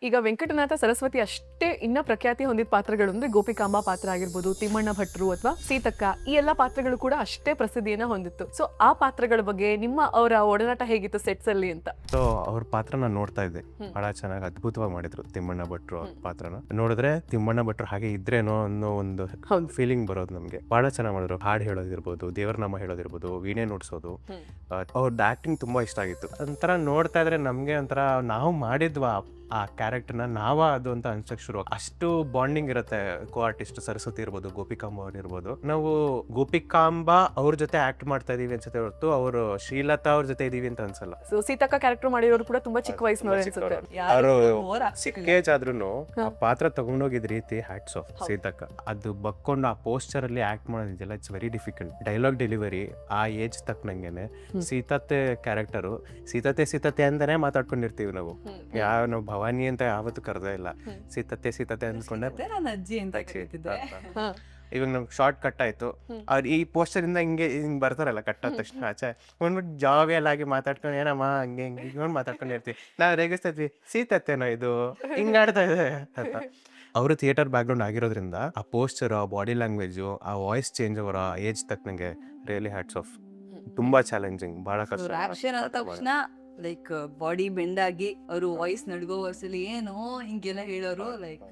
ಈಗ ವೆಂಕಟನಾಥ ಸರಸ್ವತಿ ಅಷ್ಟೇ ಇನ್ನ ಪ್ರಖ್ಯಾತಿ ಹೊಂದಿದ ಪಾತ್ರಗಳು ಅಂದ್ರೆ ಗೋಪಿಕಾಂಬಾ ಪಾತ್ರ ಆಗಿರ್ಬೋದು, ತಿಮ್ಮಣ್ಣ ಭಟ್ರು ಅಥವಾ ಸೀತಕ್ಕ, ಈ ಎಲ್ಲಾ ಪಾತ್ರಗಳು ಕೂಡ ಅಷ್ಟೇ ಪ್ರಸಿದ್ಧಿಯನ್ನ ಹೊಂದಿತ್ತು. ಸೊ ಆ ಪಾತ್ರಗಳ ಬಗ್ಗೆ ಅವರ ಒಡನಾಟ ಹೇಗಿತ್ತು ಸೆಟ್ಸ್ ಅಲ್ಲಿ ಅಂತ? ಸೊ ಅವ್ರ ಪಾತ್ರ ನಾನು ನೋಡ್ತಾ ಇದ್ದೆ, ಬಹಳ ಚೆನ್ನಾಗಿ ಅದ್ಭುತವಾಗಿ ಮಾಡಿದ್ರು ತಿಮ್ಮಣ್ಣ ಭಟ್ರು ಅವ್ರ ಪಾತ್ರನ. ನೋಡಿದ್ರೆ ತಿಮ್ಮಣ್ಣ ಭಟ್ರು ಹಾಗೆ ಇದ್ರೇನೋ ಅನ್ನೋ ಒಂದು ಫೀಲಿಂಗ್ ಬರೋದು ನಮ್ಗೆ. ಬಹಳ ಚೆನ್ನಾಗಿ ಮಾಡಿದ್ರು. ಹಾಡು ಹೇಳೋದಿರ್ಬೋದು, ದೇವರ ನಾಮ ಹೇಳೋದಿರ್ಬೋದು, ವೀಣೆ ನುಡ್ಸೋದು, ಅವ್ರದ್ದು ಆಕ್ಟಿಂಗ್ ತುಂಬಾ ಇಷ್ಟ ಆಗಿತ್ತು. ಒಂಥರ ನೋಡ್ತಾ ಇದ್ರೆ ನಮ್ಗೆ ಒಂಥರ ನಾವು ಮಾಡಿದ್ವಾ ಆ ಕ್ಯಾರೆಕ್ಟರ್ನ ಅದು ಅಂತ ಅನ್ಸಕ್ ಶುರು. ಅಷ್ಟು ಬಾಂಡಿಂಗ್ ಇರುತ್ತೆ ಕೋ ಆರ್ಟಿಸ್ಟ್ ಸರಸ್ವತಿ ಇರ್ಬೋದು, ಗೋಪಿಕಾಂಬ ಅವ್ರು ಇರ್ಬೋದು. ನಾವು ಗೋಪಿಕಾಂಬ ಅವ್ರ ಜೊತೆ ಆಕ್ಟ್ ಮಾಡ್ತಾ ಇದೀವಿ ಅನ್ಸುತ್ತೆ ಹೊರತು ಅವರು ಶ್ರೀಲತಾ ಅವ್ರ ಜೊತೆ ಇದೀವಿ ಅಂತ ಅನ್ಸಲ್ಲ. ಸೊ ಸೀತಕ್ಕ ಕ್ಯಾರೆಕ್ಟರ್ ಮಾಡಿರೋರು ಕೂಡ ತುಂಬಾ ಚಿಕ್ಕ ವಯಸ್ಸಿನವ್ರು ಅನ್ಸುತ್ತೆ. ಅವರು ಚಿಕ್ಕ ಏಜ್ ಆದ್ರೂ ಆ ಪಾತ್ರ ತಗೊಂಡೋಗಿದ್ ರೀತಿ ಹ್ಯಾಟ್ಸ್ ಆಫ್ ಸೀತಕ್ಕ. ಅದು ಬಕ್ಕೊಂಡು ಆ ಪೋಸ್ಟರ್ ಅಲ್ಲಿ ಆಕ್ಟ್ ಮಾಡೋದಿದೆಯಲ್ಲ, it's very difficult. Dialogue delivery ಆ ಏಜ್ ತಕ್ಕನಂಗೆನೆ ಸೀತತ್ತೆ ಕ್ಯಾರೆಕ್ಟರು ಸೀತತ್ತೆ ಅಂತಾನೆ ಮಾತಾಡ್ಕೊಂಡಿರ್ತೀವಿ ನಾವು. ನಾವು ಭವಾನಿ ಅಂತ ಯಾವತ್ತೂ ಕರೆದೇ ಇಲ್ಲ, ಸೀತತ್ತೆ ಅನ್ಕೊಂಡೆ ಅಜ್ಜಿ ಅಂತ ಕರೀತಿದ್ದೆ. ಇವಾಗ ನಮ್ಗೆ ಶಾರ್ಟ್ ಕಟ್ ಆಯ್ತು, ಅವ್ರು ಈ ಪೋಸ್ಟರ್ ಇಂದ ಹಿಂಗೆ ಬರ್ತಾರಲ್ಲ ಕಟ್ ಆದ ತಕ್ಷಣ ಆಚೆ ಒಂದ್ಬಿಟ್ಟು ಜಾವಿಯಲ್ ಆಗಿ ಮಾತಾಡ್ಕೊಂಡು ಏನಮ್ಮ ಹಂಗೆ ಹಿಂಗೆ ಮಾತಾಡ್ಕೊಂಡಿರ್ತೀವಿ. ನಾವು ರೇಗಿಸ್ತಾ ಇದ್ವಿ, ಸೀತತ್ತೇನೋ ಇದು ಹಿಂಗ ಆಡ್ತಾ ಇದೆ ಅಂತ. ಅವರು ಥಿಯೇಟರ್ ಬ್ಯಾಕ್ ಗ್ರೌಂಡ್ ಆಗಿರೋದ್ರಿಂದ ಆ ಪೋಸ್ಟರ್, ಆ ಬಾಡಿ ಲ್ಯಾಂಗ್ವೇಜು, ಆ ವಾಯ್ಸ್ ಚೇಂಜ್ ಅವರ ಏಜ್ ತಕ್ಕನಂಗೆ ರಿಯಲಿ ಹ್ಯಾಟ್ಸ್ ಆಫ್. ತುಂಬಾ ಚಾಲೆಂಜಿಂಗ್, ಬಹಳ ಕಷ್ಟ. ಆಕ್ಷನ್ ಆದ ತಕ್ಷಣ ಲೈಕ್ ಬಾಡಿ ಬೆಂಡ್ ಆಗಿ ಅವರು ವಾಯ್ಸ್ ನಡ್ಗೋ ವರ್ಸಲ್ಲಿ ಏನೋ ಹಿಂಗೆಲ್ಲ ಹೇಳೋರು ಲೈಕ್